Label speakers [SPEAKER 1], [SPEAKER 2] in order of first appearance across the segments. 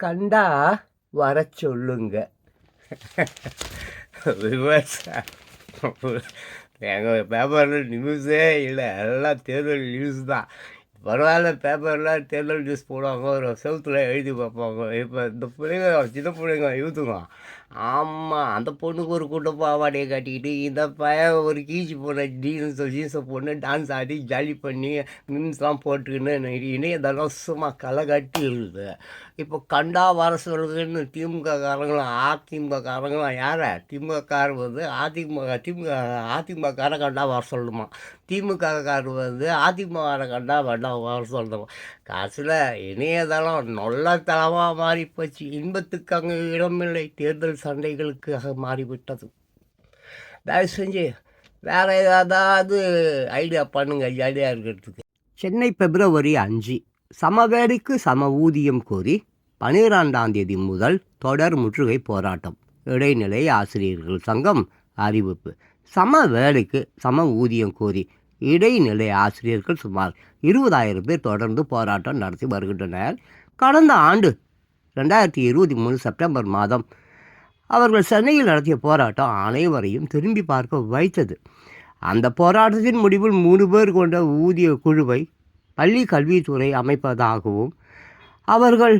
[SPEAKER 1] கண்டா வரச் சொல்லுங்க. எங்கள் பேப்பரில் நியூஸே இல்லை, எல்லாம் தேர்தல் நியூஸ் தான். பரவாயில்ல, பேப்பரில் தேர்தல் நியூஸ் போடுவாங்க, ஒரு செவத்தில் எழுதி பார்ப்பாங்க. இப்போ இந்த பிள்ளைங்க சின்ன பிள்ளைங்க யூத்துங்க, ஆமாம், அந்த பொண்ணுக்கு ஒரு கூட்ட பாவாடையை கட்டிக்கிட்டு இந்த பையன் ஒரு கீச்சு போன ஜீன்ஸை பொண்ணு டான்ஸ் ஆடி ஜாலி பண்ணி மீன்ஸ்லாம் போட்டுக்கின்னு இணையதளம் சும்மா களை கட்டி இருக்குது. இப்போ கண்டா வர சொல்லுதுன்னு திமுககாரங்களும் அதிமுககாரங்களும் யாரை திமுககார் வந்து அதிமுககாரை கண்டா வர சொல்லணுமா, திமுககார் வந்து அதிமுக கண்டா வர சொல்லணுமா. காசில் இணையதளம் நொல்லத்தளமாக மாறி போச்சு. இன்பத்துக்கு அங்கே இடமில்லை, தேர்தல் சண்டைகளுக்காக மாறிவிட்டது. தயவு செஞ்சு வேறு ஏதாவது ஐடியா பண்ணுங்கள் ஜாலியாக இருக்கிறதுக்கு. சென்னை February 5 சமவேலைக்கு சம ஊதியம் கோரி 12ஆம் தேதி முதல் தொடர் முற்றுகை போராட்டம். இடைநிலை ஆசிரியர்கள் சங்கம் அறிவிப்பு. சம வேலைக்கு சம ஊதியம் கோரி இடைநிலை ஆசிரியர்கள் சுமார் 20,000 பேர் தொடர்ந்து போராட்டம் நடத்தி வருகின்றனர். கடந்த ஆண்டு 2023 செப்டம்பர் மாதம் அவர்கள் சென்னையில் நடத்திய போராட்டம் அனைவரையும் திரும்பி பார்க்க வைத்தது. அந்த போராட்டத்தின் முடிவில் 3 பேர் கொண்ட ஊதிய குழுவை பள்ளி கல்வித்துறை அமைப்பதாகவும் அவர்கள்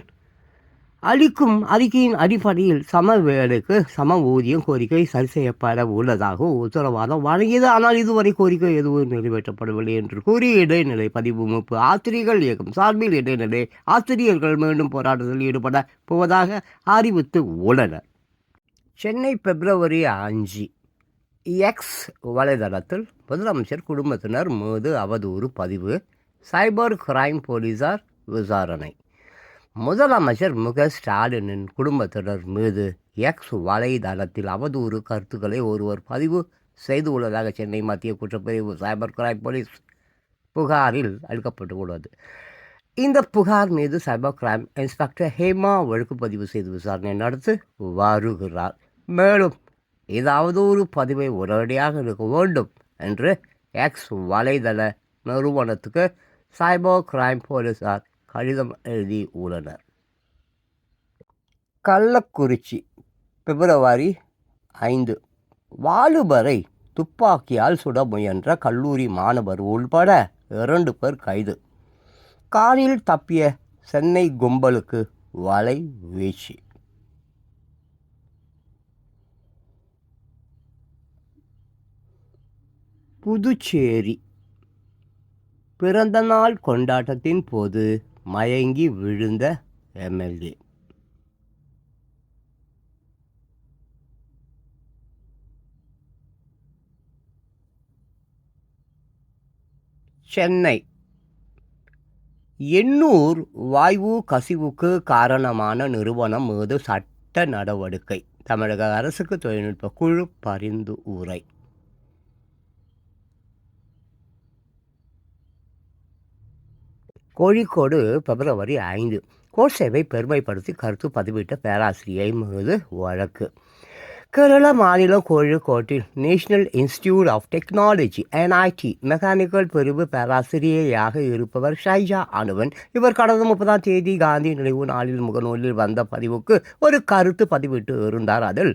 [SPEAKER 1] அளிக்கும் அறிக்கையின் அடிப்படையில் சம வேலைக்கு சம ஊதியம் கோரிக்கை சரி செய்யப்பட உள்ளதாகவும் உத்தரவாதம் வழங்கியது. ஆனால் இதுவரை கோரிக்கை எதுவும் நிறைவேற்றப்படவில்லை என்று கூறி இடைநிலை பதிவு ஆசிரியர்கள் இயக்கம் சார்பில் இடைநிலை ஆசிரியர்கள் மீண்டும் போராட்டத்தில் ஈடுபட போவதாக அறிவித்து உள்ளனர். சென்னை February 5 எக்ஸ் வலைதளத்தில் முதலமைச்சர் குடும்பத்தினர் மீது அவதூறு பதிவு, சைபர் கிரைம் போலீசார் விசாரணை. முதலமைச்சர் ஸ்டாலினின் குடும்பத்தினர் மீது எக்ஸ் வலைதளத்தில் அவதூறு கருத்துக்களை ஒருவர் பதிவு செய்துள்ளதாக சென்னை மத்திய குற்றப்பிரிவு சைபர் கிரைம் போலீஸ் புகாரில் அளிக்கப்பட்டுள்ளது. இந்த புகார் மீது சைபர் கிரைம் இன்ஸ்பெக்டர் ஹேமா வழக்கு பதிவு செய்து விசாரணை நடத்தி வருகிறார். மேலும் ஏதாவது ஒரு பதிவை உடனடியாக இருக்க வேண்டும் என்று எக்ஸ் வலைதள நிறுவனத்துக்கு சைபர் கிரைம் போலீசார் கடிதம் எழுதி உள்ளனர். கள்ளக்குறிச்சி February 5 வாலிபரை துப்பாக்கியால் சுட முயன்ற கல்லூரி மாணவர் உள்பட 2 பேர் கைது. காரில் தப்பிய சென்னை கும்பலுக்கு வலை வீச்சு. புதுச்சேரி பிறந்தநாள் கொண்டாட்டத்தின் போது மயங்கி விழுந்த எம்எல்ஏ. சென்னை எண்ணூர் வாயு கசிவுக்கு காரணமான நிறுவனம் மீது சட்ட நடவடிக்கை. தமிழக அரசுக்கு தொழில்நுட்ப குழு பரிந்துரை. கோழிக்கோடு February 5 கோட்சேவை பெருமைப்படுத்தி கருத்து பதிவிட்ட பேராசிரியை மீது வழக்கு. கேரள மாநிலம் கோழிக்கோட்டில் national institute of technology NIT mechanical பிரிவு பேராசிரியையாக இருப்பவர் ஷைஜா அனுவன். இவர் கடந்த 30ஆம் தேதி காந்தி நினைவு நாளில் முகநூலில் வந்த பதிவுக்கு ஒரு கருத்து பதிவிட்டு இருந்தார். அதில்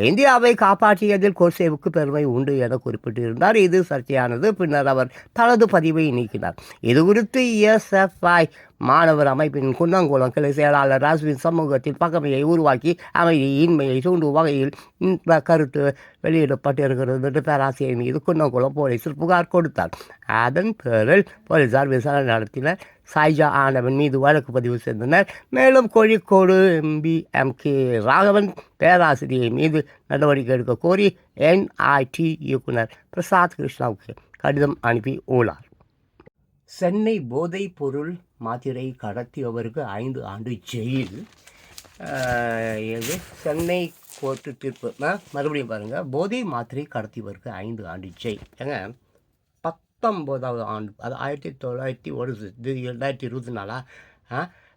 [SPEAKER 1] இந்தியாவை காப்பாற்றியதில் கோட்சேவுக்கு பெருமை உண்டு என குறிப்பிட்டிருந்தார். இது சர்ச்சையானது. பின்னர் அவர் தனது பதிவை நீக்கினார். இது குறித்து SFI மாணவர் அமைப்பின் குன்னங்குளம் கிளை செயலாளர் ராஜ்வின் சமூகத்தில் பகமையை உருவாக்கி அமைதியின்மையை தூண்டும் வகையில் இந்த கருத்து வெளியிடப்பட்டிருக்கிறது என்று பேராசிரியர் மீது குன்னங்குளம் போலீசில் புகார் கொடுத்தார். அதன் பேரில் போலீசார் விசாரணை நடத்தினர். ஷைஜா ஆனவன் மீது வழக்கு பதிவு செய்தனர். மேலும் கோழிக்கோடு MK ராகவன் பேராசிரியை மீது நடவடிக்கை எடுக்க கோரி NIT இயக்குனர் பிரசாத் கிருஷ்ணாவுக்கு கடிதம் அனுப்பி உள்ளார். சென்னை போதைப் பொருள் மாத்திரை கடத்தியவருக்கு 5 ஆண்டு ஜெயில். இது சென்னை கோர்ட்டு தீர்ப்பு. மறுபடியும் பாருங்கள், போதை மாத்திரை கடத்தியவருக்கு 5 ஆண்டு ஜெயில். ஏங்க 19வது ஆண்டு, அது 1901, இது 2024.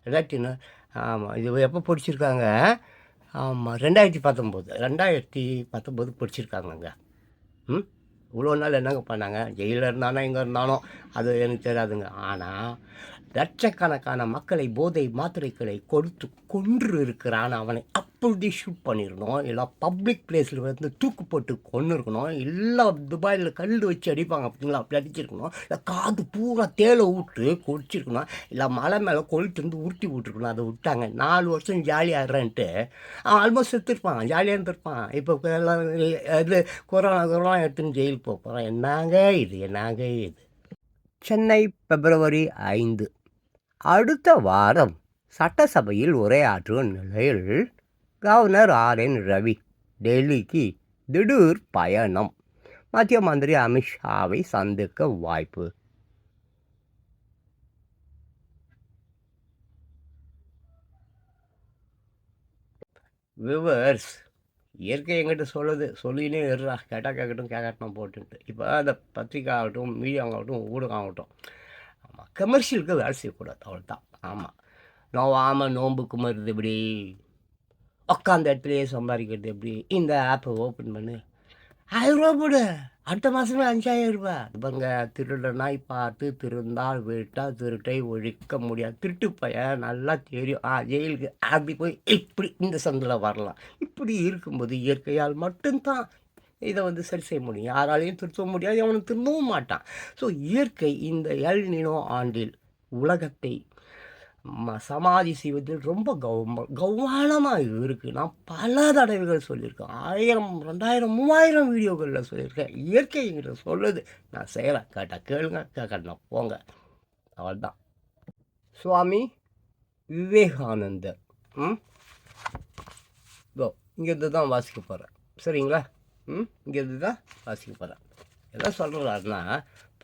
[SPEAKER 1] 2000 ஆமாம், இது எப்போ பிடிச்சிருக்காங்க? ஆமாம், 2019 பிடிச்சிருக்காங்கங்க. இவ்வளோ நாள் என்னங்க பண்ணாங்க? ஜெயிலில் இருந்தானோ எங்கே இருந்தானோ அது எனக்கு தெரியாதுங்க. ஆனால் லட்சக்கணக்கான மக்களை போதை மாத்திரைகளை கொடுத்து கொன்று இருக்கிறான். அவனை அப்படி ஷூட் பண்ணிடணும், இல்லை பப்ளிக் பிளேஸில் வந்து தூக்கு போட்டு கொன்று இருக்கணும், இல்லை துபாயில் கல் வச்சு அடிப்பாங்க பார்த்தீங்களா, அப்படி அடிச்சிருக்கணும், இல்லை காது பூரா தேலை விட்டு குடிச்சிருக்கணும், இல்லை மலை மேலே கொளுத்து வந்து உருட்டி விட்டுருக்கணும். அதை விட்டாங்க. 4 வருஷம் ஜாலியாகிறேன்ட்டு அவன் ஆல்மோஸ்ட் செத்துருப்பான், ஜாலியாக இருந்திருப்பான். இப்போ எல்லாம் இது கொரோனா எடுத்துன்னு ஜெயிலுக்கு போகிறான். என்னங்க இது? சென்னை பிப்ரவரி 5. அடுத்த வாரம் சட்டசபையில் உரையாற்றும் நிலையில் கவர்னர் ஆர்.என். ரவி டெல்லிக்கு திடீர் பயணம். மத்திய மந்திரி அமித்ஷாவை சந்திக்க வாய்ப்பு. விவர்ஸ், இயற்கை எங்கிட்ட சொல்லினே இருறா, கேட்டால் கேட்கட்டும், கேட்கட்டும் போட்டுன்ட்டு. இப்போ அந்த பத்திரிக்கை ஆகட்டும், மீடியாவாகட்டும், ஊடகம் ஆகட்டும், ஆமாம், கமர்ஷியலுக்கு வேலை செய்யக்கூடாது, அவ்வளோதான். ஆமாம், நோம்புக்கு மருந்து எப்படி, உட்காந்த இடத்துலையே சம்பாதிக்கிறது எப்படி, இந்த ஆப்பை ஓப்பன் பண்ணு, 1000 ரூபா போடு, அடுத்த மாதமே 5000 ரூபா. பாருங்க, திருடனாய் பார்த்து திருந்தால் விட்டால் திருட்டை ஒழிக்க முடியாது. திருட்டு பையன் நல்லா தெரியும், ஜெயிலுக்கு அப்படி போய் இப்படி இந்த சந்தில் வரலாம். இப்படி இருக்கும்போது இயற்கையால் மட்டும்தான் இதை வந்து சரி செய்ய முடியும். யாராலையும் திருத்த முடியாது, அவனுக்கு திரும்பவும் மாட்டான். ஸோ இயற்கை இந்த எல் நினோ ஆண்டில் உலகத்தை சமாதி செய்வதில் ரொம்ப கவனமாக இருக்குது. நான் பல தடவைகள் சொல்லியிருக்கேன், 1000, 2000, 3000 வீடியோக்களில் சொல்லியிருக்கேன். இயற்கைங்கிற சொல்லுது, நான் செய்கிறேன். கேட்டால் கேளுங்க, கேட்கணும் போங்க, அவள்தான். சுவாமி விவேகானந்தர் இங்கேருந்து தான் வாசிக்க போகிறேன், சரிங்களா? இங்கேருந்து தான் வாசிக்க போகிறேன். என்ன சொல்கிறாருன்னா,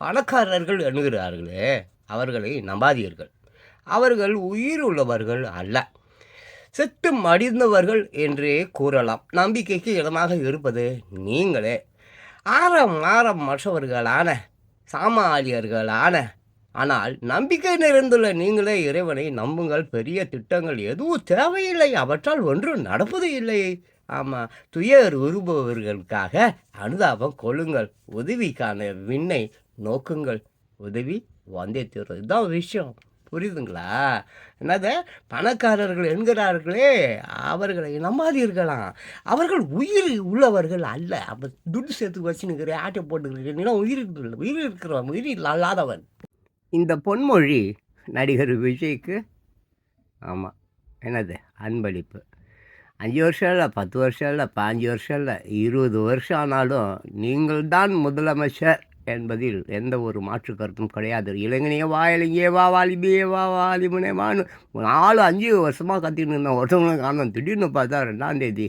[SPEAKER 1] பணக்காரர்கள் எண்ணுகிறார்களே அவர்களை நம்பாதீர்கள். அவர்கள் உயிர் உள்ளவர்கள் அல்ல, செத்து மடிந்தவர்கள் என்றே கூறலாம். நம்பிக்கைக்கு இடமாக இருப்பது நீங்களே. ஆரம் மற்றவர்களான சாமானியர்களான ஆனால் நம்பிக்கை நிறைந்துள்ள நீங்களே இறைவனை நம்புங்கள். பெரிய திட்டங்கள் எதுவும் தேவையில்லை, அவற்றால் ஒன்றும் நடப்பது இல்லை. ஆமாம், துயர் விரும்புபவர்களுக்காக அனுதாபம் கொள்ளுங்கள். உதவிக்கான விண்ணை நோக்குங்கள், உதவி வந்தே தீரும். இதுதான் விஷயம், புரியுதுங்களா? என்னது, பணக்காரர்கள் என்கிறார்களே அவர்களை நம்பாதீர்களாம். அவர்கள் உயிர் உள்ளவர்கள் அல்ல. அப்போ துட்டு சேர்த்து வச்சுனுக்கிற ஆட்டை போட்டுக்கிறீங்கன்னா உயிர் இருக்கிறவன், உயிர் இல்லாதவன். இந்த பொன்மொழி நடிகர் விஜய்க்கு ஆமாம் என்னது அன்பளிப்பு. 5 வருஷம் இல்லை, 10 வருஷம் இல்லை, 15 வருஷம் இல்லை, 20 வருஷம் ஆனாலும் நீங்கள் தான் முதலமைச்சர் என்பதில் எந்த ஒரு மாற்று கருத்தும் கிடையாது. இளைஞனையே வா, இளைஞே வா, வாலிபியே வா, வாலிபனே வான்னு 4-5 வருஷமாக கத்தின்னு இருந்தேன். ஒருத்தவங்களுக்கு காரணம் திடீர்னு பார்த்தா 2ஆம் தேதி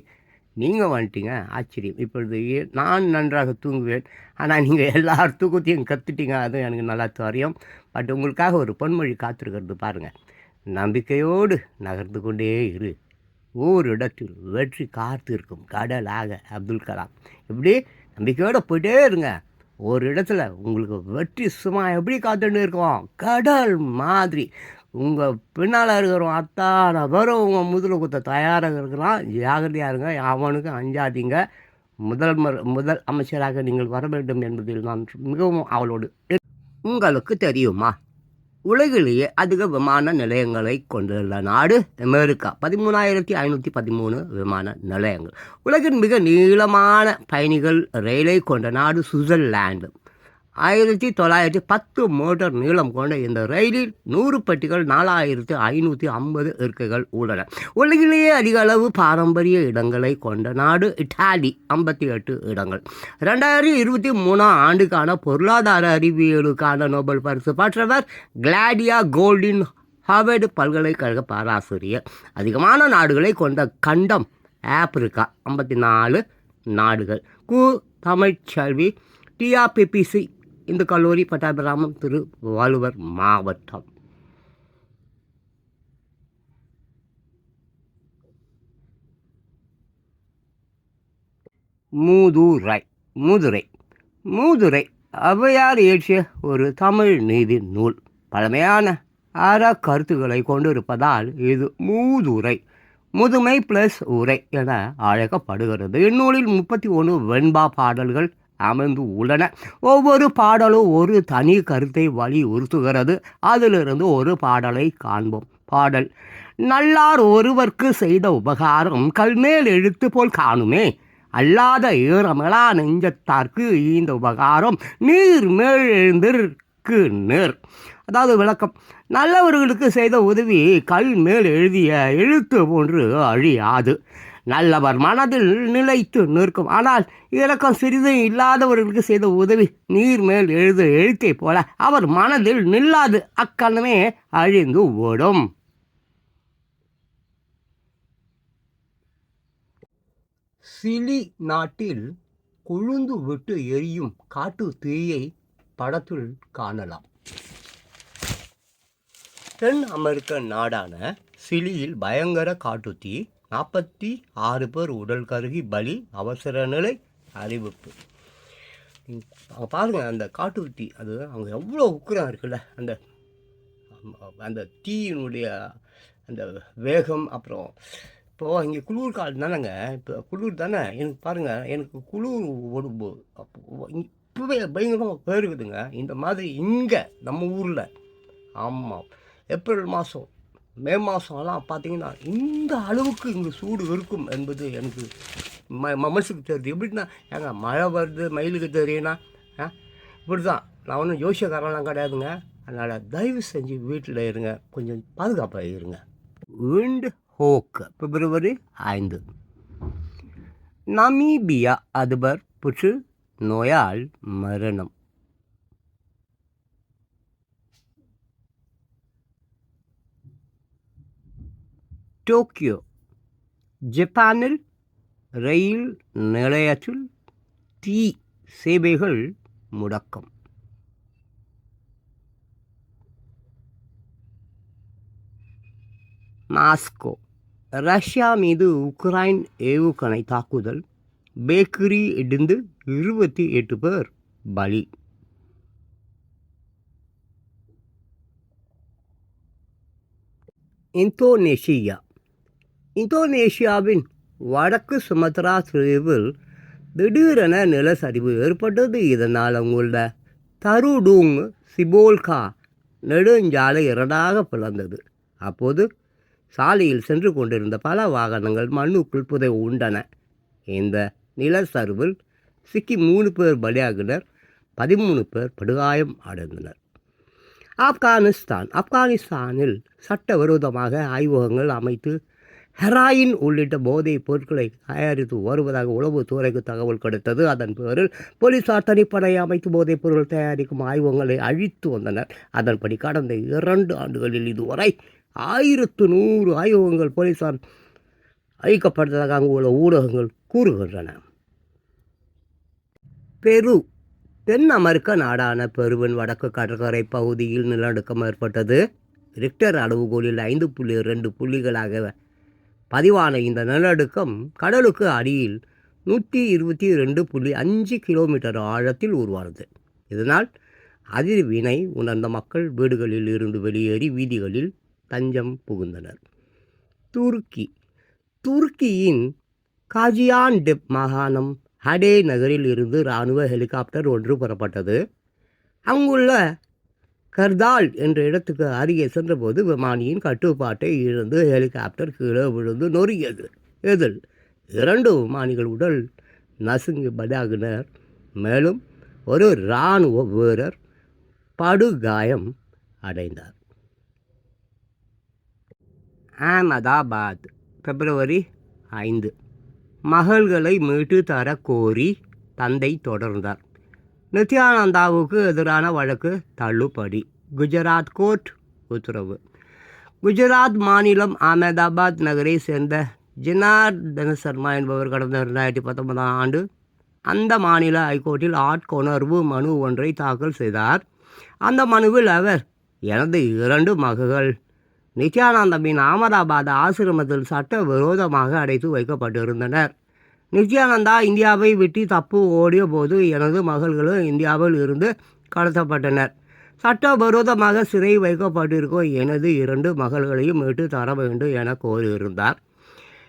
[SPEAKER 1] நீங்கள் வந்துட்டீங்க. ஆச்சரியம். இப்பொழுது நான் நன்றாக தூங்குவேன், ஆனால் நீங்கள் எல்லார் தூக்கத்தையும் கற்றுட்டீங்க. அதுவும் எனக்கு நல்லா தெரியும். பட் உங்களுக்காக ஒரு பொன்மொழி காத்திருக்கிறது பாருங்கள். நம்பிக்கையோடு நகர்ந்து கொண்டே இரு, ஒவ்வொரு இடத்தில் வெற்றி காத்திருக்கும் கடலாக. அப்துல் கலாம். இப்படி நம்பிக்கையோடு போயிட்டே இருங்க, ஒரு இடத்துல உங்களுக்கு வெற்றி சும்மா எப்படி காத்துட்டு இருக்கோம், கடல் மாதிரி. உங்கள் பின்னால் இருக்கிறவன் அத்தான பேரும் உங்கள் முதல குத்த தயாராக இருக்கிறான். ஜாகிரதையாக இருங்க, அவனுக்கு அஞ்சாதீங்க. முதல் அமைச்சராக நீங்கள் வர வேண்டும் என்பதில் நான் மிகவும் அவளோடு. உங்களுக்கு தெரியுமா, உலகிலேயே அதிக விமான நிலையங்களை கொண்டுள்ள நாடு அமெரிக்கா. 13,513 விமான நிலையங்கள். உலகின் மிக நீளமான பயணிகள் ரயிலை கொண்ட நாடு சுவிட்சர்லாந்து. 1910 மீட்டர் நீளம் கொண்ட இந்த ரயிலில் 100 பெட்டிகள், 4,550 இருக்கைகள் உள்ளன. உலகிலேயே அதிக அளவு பாரம்பரிய இடங்களை கொண்ட நாடு இட்டாலி, 58 இடங்கள். 2023 ஆண்டுக்கான பொருளாதார அறிவியலுக்கான நோபல் பரிசு பெற்றவர் கிளாடியா கோல்டின், ஹார்வர்டு பல்கலைக்கழக பேராசிரியர். அதிகமான நாடுகளை கொண்ட கண்டம் ஆப்பிரிக்கா, 54 நாடுகள். தமிழ்ச்செல்வி, டிஆர்பிபிசி இந்து கல்லூரி, பட்டாபிராமம், திருவள்ளுவர் மாவட்டம். மூதுரை ஔவையார் இயற்றிய ஒரு தமிழ் நீதி நூல். பழமையான கருத்துக்களை கொண்டிருப்பதால் இது மூதுரை, முதுமை + உரை என அழைக்கப்படுகிறது. இந்நூலில் 31 வெண்பா பாடல்கள் அமைந்து உள்ளன. ஒவ்வொரு பாடலும் ஒரு தனி கருத்தை வலியுறுத்துகிறது. அதிலிருந்து ஒரு பாடலை காண்போம். பாடல்: நல்லார் ஒருவர்க்கு செய்த உபகாரம் கல்மேல் எழுத்து போல் காணுமே, அல்லாத ஈரமிலா நெஞ்சத்தார்க்கு இந்த உபகாரம் நீர் மேல் எழுந்திற்கு நேர். அதாவது விளக்கம்: நல்லவர்களுக்கு செய்த உதவி கல் மேல் எழுதிய எழுத்து போன்று அழியாது, நல்லவர் மனதில் நிலைத்து நிற்கும். ஆனால் இரக்கம் சிறிதும் இல்லாதவர்களுக்கு செய்த உதவி நீர் மேல் எழுத எழுத்தை போல அவர் மனதில் நில்லாது, அக்கணமே அழிந்து ஓடும். சிலி நாட்டில் கொழுந்து விட்டு எரியும் காட்டு தீயை படத்தில் காணலாம். தென் அமெரிக்க நாடான சிலியில் பயங்கர காட்டுத்தீ, 46 பேர் உடல் கருகி பலி, அவசர நிலை அறிவிப்பு. பாருங்கள், அந்த காட்டுத்தீ அது அவங்க எவ்வளோ உக்கிரம் இருக்குல்ல, அந்த அந்த தீயினுடைய அந்த வேகம். அப்புறம் இப்போது இங்கே குளிர் காலம் தானேங்க, இப்போ குளிர் தானே. எனக்கு பாருங்கள், எனக்கு குளிர் உடம்பு இப்போவே பயங்கரமாக பேருக்குதுங்க. இந்த மாதிரி இங்கே நம்ம ஊரில், ஆமாம், ஏப்ரல் மாதம் மே மாதம்லாம் பார்த்திங்கன்னா இந்த அளவுக்கு இங்கே சூடு இருக்கும் என்பது எனக்கு மனசுக்கு தெரியுது. எப்படின்னா, ஏங்க மழை வருது மயிலுக்கு தெரியும்னா இப்படி தான். நான் ஒன்றும் யோசிக்காரெல்லாம் கிடையாதுங்க. அதனால் தயவு செஞ்சு வீட்டில் இருங்க, கொஞ்சம் பாதுகாப்பாக இருங்க. விண்ட் ஹோக் பிப்ரவரி 5. நமீபியா அதிபர் புற்று நோயால் மரணம். டோக்கியோ ஜப்பானில் ரயில் நிலையத்தில் தீ, சேவைகள் முடக்கம். மாஸ்கோ ரஷ்யா மீது உக்ரைன் ஏவுகணை தாக்குதல், பேக்கரி இடிந்து 28 பேர் பலி. இந்தோனேஷியாவின் வடக்கு சுமத்ரா தீவில் திடீரென நிலச்சரிவு ஏற்பட்டது. இதனால் அங்குள்ள தருடுங் சிபோல்கா நெடுஞ்சாலை இரண்டாக பிளந்தது. அப்போது சாலையில் சென்று கொண்டிருந்த பல வாகனங்கள் மண்ணுக்குள் புதை உண்டன. இந்த நிலச்சரிவில் சிக்கி 3 பேர் பலியாகினர், 13 பேர் படுகாயம் அடைந்தனர். ஆப்கானிஸ்தானில் சட்டவிரோதமாக ஆய்வகங்கள் அமைத்து ஹெராயின் உள்ளிட்ட போதைப் பொருட்களை தயாரித்து வருவதாக உளவுத்துறைக்கு தகவல் கிடைத்தது. அதன் பேரில் போலீசார் தனிப்படை அமைத்து போதைப் பொருள் தயாரிக்கும் ஆய்வகங்களை அழித்து வந்தனர். அதன்படி கடந்த 2 ஆண்டுகளில் இதுவரை 1100 ஆய்வகங்கள் போலீசார் அழிக்கப்பட்டதாக அங்குள்ள ஊடகங்கள் கூறுகின்றன. பெரு தென் அமெரிக்க நாடான பெருவின் வடக்கு கடற்கரை பகுதியில் நிலநடுக்கம் ஏற்பட்டது. ரிக்டர் அளவுகோலில் 5.2 புள்ளிகளாக பதிவான இந்த நிலநடுக்கம் கடலுக்கு அடியில் 122.5 கிலோமீட்டர் ஆழத்தில் உருவானது. இதனால் அதிர்வினை உணர்ந்த மக்கள் வீடுகளில் இருந்து வெளியேறி வீதிகளில் தஞ்சம் புகுந்தனர். துருக்கியின் காஜியான்டெப் மாகாணம் ஹடே நகரில் இருந்து இராணுவ ஹெலிகாப்டர் ஒன்று புறப்பட்டது. அங்குள்ள கர்தால் என்ற இடத்துக்கு அருகே சென்றபோது விமானியின் கட்டுப்பாட்டை இழந்து ஹெலிகாப்டர் கீழே விழுந்து நொறுங்கியது. இதில் 2 விமானிகள் உடல் நசுங்கி பலியாகினர். மேலும் ஒரு இராணுவ வீரர் படுகாயம் அடைந்தார். அகமதாபாத் பிப்ரவரி 5. மகள்களை மீட்டு தர கோரி தந்தை தொடர்ந்தார். நித்யானந்தாவுக்கு எதிரான வழக்கு தள்ளுபடி. குஜராத் கோர்ட் உத்தரவு. குஜராத் மாநிலம் அகமதாபாத் நகரை சேர்ந்த ஜனார்தன சர்மா என்பவர் கடந்த 2019 ஆண்டு அந்த மாநில ஹைகோர்ட்டில் ஆட்கொணர்வு மனு ஒன்றை தாக்கல் செய்தார். அந்த மனுவில் அவர், எனது 2 மகள்கள் நித்யானந்தாவின் அகமதாபாத் ஆசிரமத்தில் சட்ட விரோதமாக அடைத்து வைக்கப்பட்டிருந்தனர். நித்யானந்தா இந்தியாவை விட்டு தப்பு ஓடிய போது எனது மகள்களும் இந்தியாவில் இருந்து கடத்தப்பட்டனர். சட்டவிரோதமாக சிறை வைக்கப்பட்டிருக்கும் எனது 2 மகள்களையும் மீட்டு தர வேண்டும் என கோரியிருந்தார்.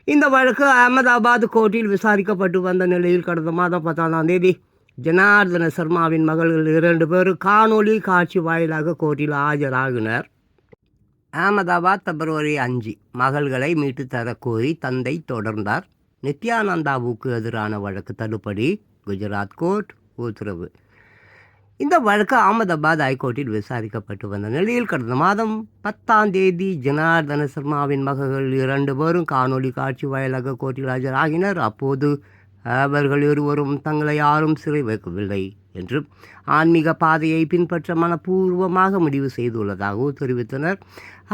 [SPEAKER 1] இந்த வழக்கு அகமதாபாத் கோர்ட்டில் விசாரிக்கப்பட்டு வந்த நிலையில் கடந்த மாதம் 10ஆம் தேதி ஜனார்தன சர்மாவின் மகள்கள் 2 பேரும் காணொலி காட்சி வாயிலாக கோர்ட்டில் ஆஜராகினர். அகமதாபாத் February 5 மகள்களை மீட்டு தரக்கோரி தந்தை தொடர்ந்தார். நித்யானந்தாவுக்கு எதிரான வழக்கு தள்ளுபடி, குஜராத் கோர்ட் உத்தரவு. இந்த வழக்கு அகமதாபாத் ஹைகோர்ட்டில் விசாரிக்கப்பட்டு வந்த நிலையில் கடந்த மாதம் 10 ஜனார்தன சர்மாவின் மகள்கள் 2 பேரும் காணொலி காட்சி வாயிலாக கோர்ட்டில் ஆஜராகினர். அப்போது அவர்கள் இருவரும் தங்களை யாரும் சிறை வைக்கவில்லை என்று ஆன்மீக பாதையை பின்பற்ற மனப்பூர்வமாக முடிவு செய்துள்ளதாகவும் தெரிவித்தனர்.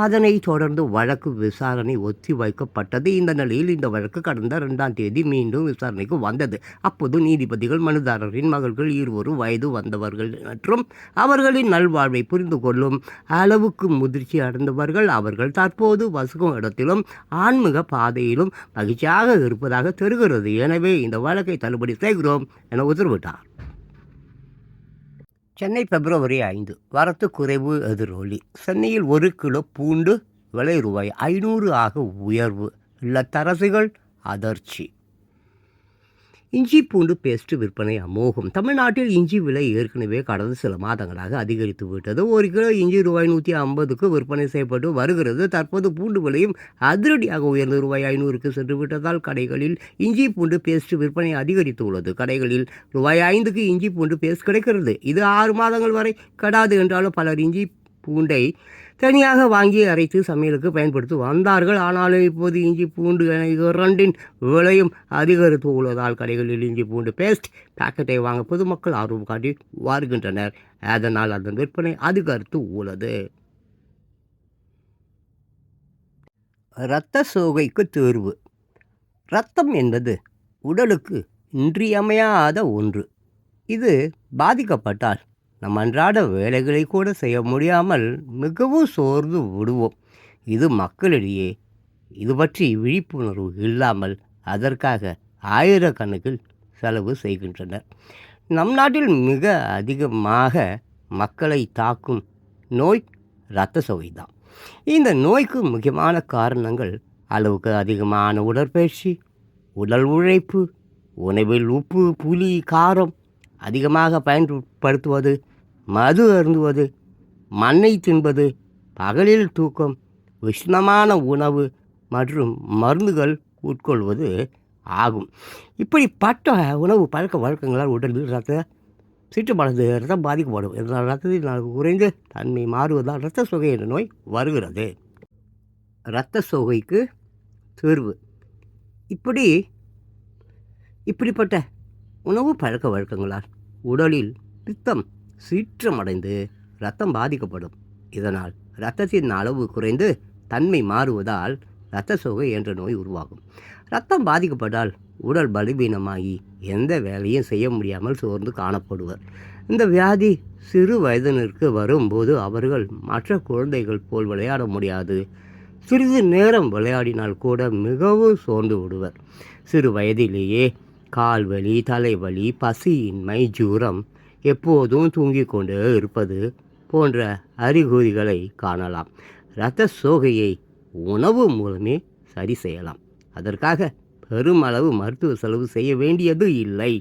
[SPEAKER 1] அதனைத் தொடர்ந்து வழக்கு விசாரணை ஒத்தி வைக்கப்பட்டது. இந்த நிலையில் இந்த வழக்கு கடந்த 2 மீண்டும் விசாரணைக்கு வந்தது. அப்போது நீதிபதிகள் மனுதாரரின் மகள்கள் இருவரும் வயது வந்தவர்கள் மற்றும் அவர்களின் நல்வாழ்வை புரிந்து கொள்ளும் அளவுக்கு முதிர்ச்சி அடைந்தவர்கள், அவர்கள் தற்போது வசிக்கும் இடத்திலும் ஆன்மீக பாதையிலும் மகிழ்ச்சியாக இருப்பதாக தெரிகிறது. எனவே இந்த வழக்கை தள்ளுபடி செய்கிறோம் என உத்தரவிட்டார். சென்னை February 5 வரத்து குறைவு எதிரொலி. சென்னையில் 1 கிலோ பூண்டு விலை ₹500 ஆக உயர்வு. இல்லத்தரசிகள் அதிர்ச்சி. இஞ்சி பூண்டு பேஸ்ட் விற்பனை அமோகம். தமிழ்நாட்டில் இஞ்சி விலை ஏற்கனவே கடந்த சில மாதங்களாக அதிகரித்து விட்டது. 1 கிலோ இஞ்சி ₹150க்கு விற்பனை செய்யப்பட்டு வருகிறது. தற்போது பூண்டு விலையும் அதிரடியாக உயர்ந்து ₹500க்கு சென்று விட்டதால் கடைகளில் இஞ்சி பூண்டு பேஸ்ட் விற்பனை அதிகரித்து உள்ளது. கடைகளில் ₹5க்கு இஞ்சி பூண்டு பேஸ்ட் கிடைக்கிறது. இது 6 மாதங்கள் வரை கெடாது என்றாலும் பலர் இஞ்சி பூண்டை தனியாக வாங்கி அரைத்து சமையலுக்கு பயன்படுத்தி வந்தார்கள். ஆனாலும் இப்போது இஞ்சி பூண்டு என இரண்டின் விலையும் அதிகரித்து உள்ளதால் கடைகளில் இஞ்சி பூண்டு பேஸ்ட் பாக்கெட்டை வாங்க பொதுமக்கள் ஆர்வம் காட்டி வருகின்றனர். அதனால் அதன் விற்பனை அதிகரித்து உள்ளது. இரத்த சோகைக்கு தீர்வு. இரத்தம் என்பது உடலுக்கு இன்றியமையாத ஒன்று. இது பாதிக்கப்பட்டால் நம் அன்றாட வேலைகளை கூட செய்ய முடியாமல் மிகவும் சோர்ந்து விடுவோம். இது மக்களிடையே இது பற்றி விழிப்புணர்வு இல்லாமல் அதற்காக ஆயிரக்கணக்கில் செலவு செய்கின்றனர். நம் நாட்டில் மிக அதிகமாக மக்களை தாக்கும் நோய் இரத்த சோகை தான். இந்த நோய்க்கு முக்கியமான காரணங்கள் அளவுக்கு அதிகமான உடற்பயிற்சி, உடல் உழைப்பு, உணவில் உப்பு, புளி, காரம் அதிகமாக பயன்படுத்துவது, மது அருந்துவது, மண்ணை தின்பது, பகலில் தூக்கம், உஷ்ணமான உணவு மற்றும் மருந்துகள் உட்கொள்வது ஆகும். இப்படிப்பட்ட உணவு பழக்க வழக்கங்களால் உடலில் இரத்த சீற்றமானது இரத்தம் பாதிக்கப்படும். இதனால் இரத்தத்தில் குறைந்து தன்மை மாறுவதால் இரத்த சோகை என்ற நோய் வருகிறது. இரத்த சோகைக்கு தீர்வு. இப்படிப்பட்ட உணவு பழக்க வழக்கங்களால் உடலில் பித்தம் சீற்றமடைந்து இரத்தம் பாதிக்கப்படும். இதனால் இரத்தத்தின் அளவு குறைந்து தன்மை மாறுவதால் இரத்த சோகை என்ற நோய் உருவாகும். இரத்தம் பாதிக்கப்பட்டால் உடல் பலவீனமாகி எந்த வேலையும் செய்ய முடியாமல் சோர்ந்து காணப்படுவர். இந்த வியாதி சிறு வயதினருக்கு வரும்போது அவர்கள் மற்ற குழந்தைகள் போல் விளையாட முடியாது. சிறிது நேரம் விளையாடினால் கூட மிகவும் சோர்ந்து விடுவர். சிறு வயதிலேயே கால்வலி, தலைவலி, பசியின்மை, ஜுரம், எப்போதும் தூங்கிக் கொண்டே இருப்பது போன்ற அறிகுறிகளை காணலாம். இரத்த சோகையை உணவு மூலமே சரி செய்யலாம். அதற்காக பெருமளவு மருத்துவ செலவு செய்ய வேண்டியது இல்லை.